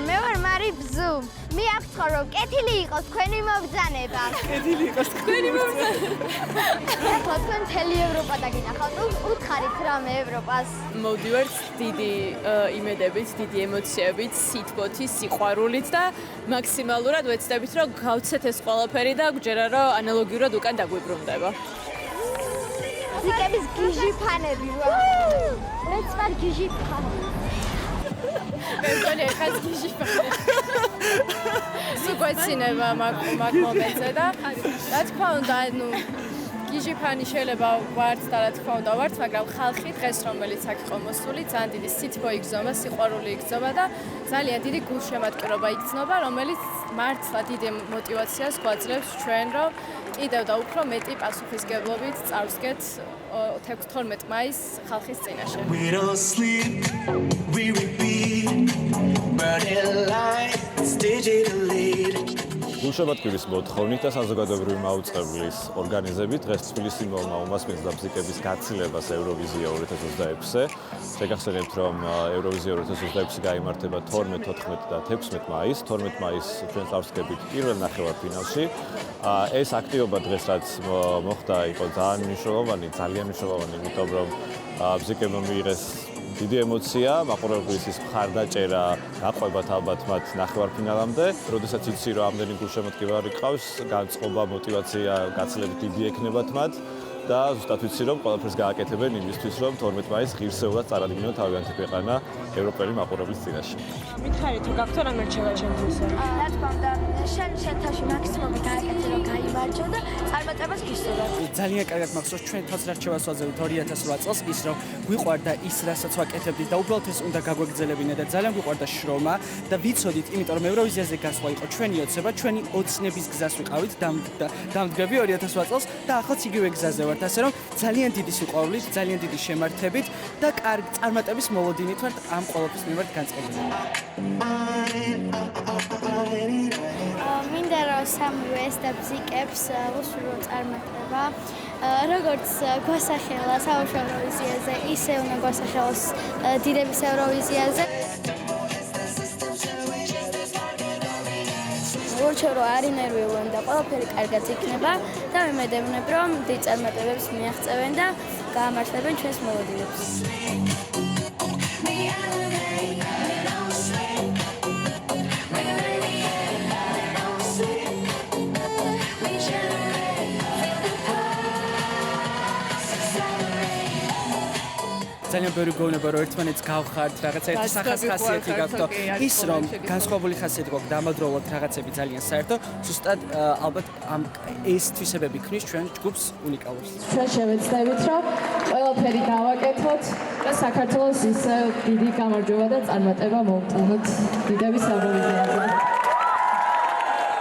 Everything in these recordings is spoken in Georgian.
მე ვარ მარი ბზუ. მე აღთქო რომ კეთილი იყოს თქვენი მობრძანება. კეთილი იყოს თქვენი მობრძანება. ახლა თქვენ მთელი ევროპა დაგინახავთ, უთხარით რამე ევროპას. მოვდივართ დიდი იმედებით, დიდი ემოციებით, სითბოთი, სიყვარულით და მაქსიმალურად ვეცდებით რომ გავცეთ ეს ყველაფერი და გვჯერა რომ ანალოგიურად უკან დაგვიბრუნდება. ზიკების გიჟი ფანები ვარ. მეც ვარ გიჟი ფანი. მეგონი ხას გიჟი ფანი. სუგვეცინება მაგ მომენტზე და რა თქმა უნდა, ნუ გიჟი ფანი შეიძლება ვართ და რა თქმა უნდა ვართ, მაგრამ ხალხი დღეს რომელიც აქ იყო მოსული, ძალიან დიდი სითბო იგრძნობა, სიყვარული იგრძნობა და ძალიან დიდი გულშემატკივრობა იგრძნობა, რომელიც მართლა დიდი მოტივაციას გვაძლევს ჩვენ, რომ კიდევ და უფრო მეტი პასუხისგებლობით წავსგეთ 12 მაისს ხალხის წინაშე. We don't sleep, we repeat, burning lights digitally. გულშემატკივრის მოთხოვნით და საზოგადოებრივი მაუწყებლის ორგანიზებით დღეს თბილისის სიმბოლმა უმასპინძლა დაბზიკების გაცილებას ევროვიზია 2026-ზე. შეგახსენებთ, რომ ევროვიზია 2026 გაიმართება 12, 14 და 16 მაისს. 12 მაისს ჩვენ წავსდგებით პირველ ნახევარფინალში. ეს აქტივობა დღეს რაც მოხდა, იყო ძალიან მნიშვნელოვანი, იმიტომ რომ ბზიკებმა მიიღეს დიდი ემოცია, მაყურებლის ის მხარდაჭერა, გაყვებათ ალბათ მათ ნახევარფინალამდე. როდესაც იცი რომ ამდენი გულშემატკივარი ყავს, განწყობა, მოტივაცია გაცილებით დიდი ექნებათ მათ და ზუსტად ვიცი რომ ყველაფერს გააკეთებენ იმისთვის რომ 12 მაისს ღირსეულად წარადგინონ თავიანთი ქვეყანა ევროპელი მაყურებლის წინაშე. მითხარი თუ გაქვთ რამე რჩევა ჩემთვის? რა თქმა უნდა, შენ თავში მაქსიმუმი გააკეთე რომ გაიმარჯვო და წარმატებას გისურვებ. ძალიან კარგად მახსოვს ჩვენ თავს რა რჩევას ვაძლევთ 2008 წელს ის რომ გვიყვარდა ის რასაც ვაკეთებდით და უბრალოდ ეს უნდა გაგვეგზელებინა და ძალიან გვიყვარდა შრომა და ვიცოდით იმიტომ რომ ევროვიზიაზე გასვლა იყო ჩვენი ოცნება, ჩვენი ოცნების გზას ვიყავით დამდგები 2008 წელს და ახალაც იგივე გზაზე ვართ, ასე რომ ძალიან დიდი სიყვარულით, ძალიან დიდი შემართებით და კარგ წარმატების მოლოდინით ვართ ამ ყველაფრის მიმართ განწყობილი. მინდა რომ სამივეს და ბზიკებს უსურვო წარმატება. როგორც გვასახელა საერთო ევროვიზიაზე, ისე უნდა გვასახელოს დიდების ევროვიზიაზე. ვორჩევ რომ არ ინერვიულობენ და ყველაფერი კარგად იქნება და მემედევნებ რომ დიდ წარმატებებს მიაღწევენ და გაამართლებენ ჩვენს მოლოდინებს. ძალიან ბევრი გონება რომ ერთმანეთს გავხართ, რაღაცა ერთი სახასიათი გაქვთ. ის რომ განსხვავებული ხასიათი გვაქვს და ამავდროულად რაღაცები ძალიან საერთო, ზუსტად ალბათ ამ ეს თვისებები ქმნის ჩვენ ჯგუფს უნიკალურს. ჩვენ შევეცდებით რომ ყველაფერი გავაკეთოთ და საქართველოს ისე დიდი გამარჯვება და წარმატება მოვტანოთ დიდების ევროვიზიაზე.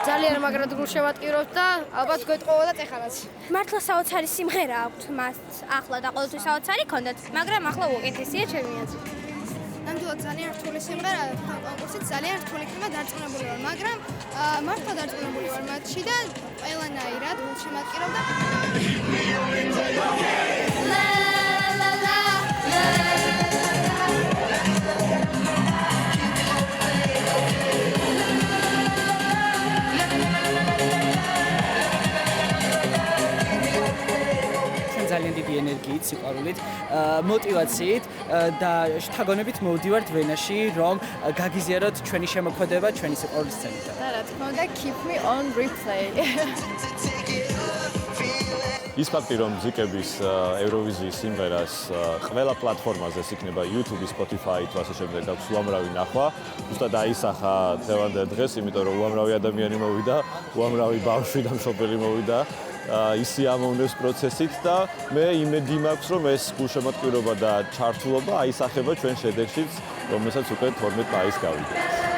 ძალიან მაგრად გულშემატკივრობთ და ალბათ გვეტყობა და წეხარაც. მართლა საოცარი სიმღერა აქვთ მას ახლა და ყოველთვის საოცარი ქონდათ, მაგრამ ახლა უკეთესია ჩემი აზრით. ნამდვილად ძალიან რთული სიმღერაა და კონკურსიც ძალიან რთული იქნება, დარწმუნებული ვარ, მაგრამ მართლა დარწმუნებული ვარ მათში და ყველანაირად გულშემატკივრობ და ძალიან დიდი ენერგიით, სიყვარულით, მოტივაციით და შთაგონებით მოვდივართ ვენაში, რომ გაგიზიაროთ ჩვენი შემოქმედება, ჩვენი სიყვარულის სცენით. და რა თქმა უნდა, keep me on replay. ის ფაქტი რომ ბზიკების ევროვიზიის სიმღერას ყველა პლატფორმაზე იქნება YouTube, Spotify თუ ასე შემდეგ აქვს უამრავი ნახვა, ზუსტად აისახა დღევანდელ დღეს, იმიტომ რომ უამრავი ადამიანი მოვიდა, უამრავი ბავშვი და მშობელი მოვიდა ისი ამოვნებს პროცესით და მე იმედი მაქვს რომ ეს გულშემატკივრობა და ჩართულობა აისახება ჩვენ შედეგშიც, რომელსაც უკვე 12 მაისს გავიგებთ.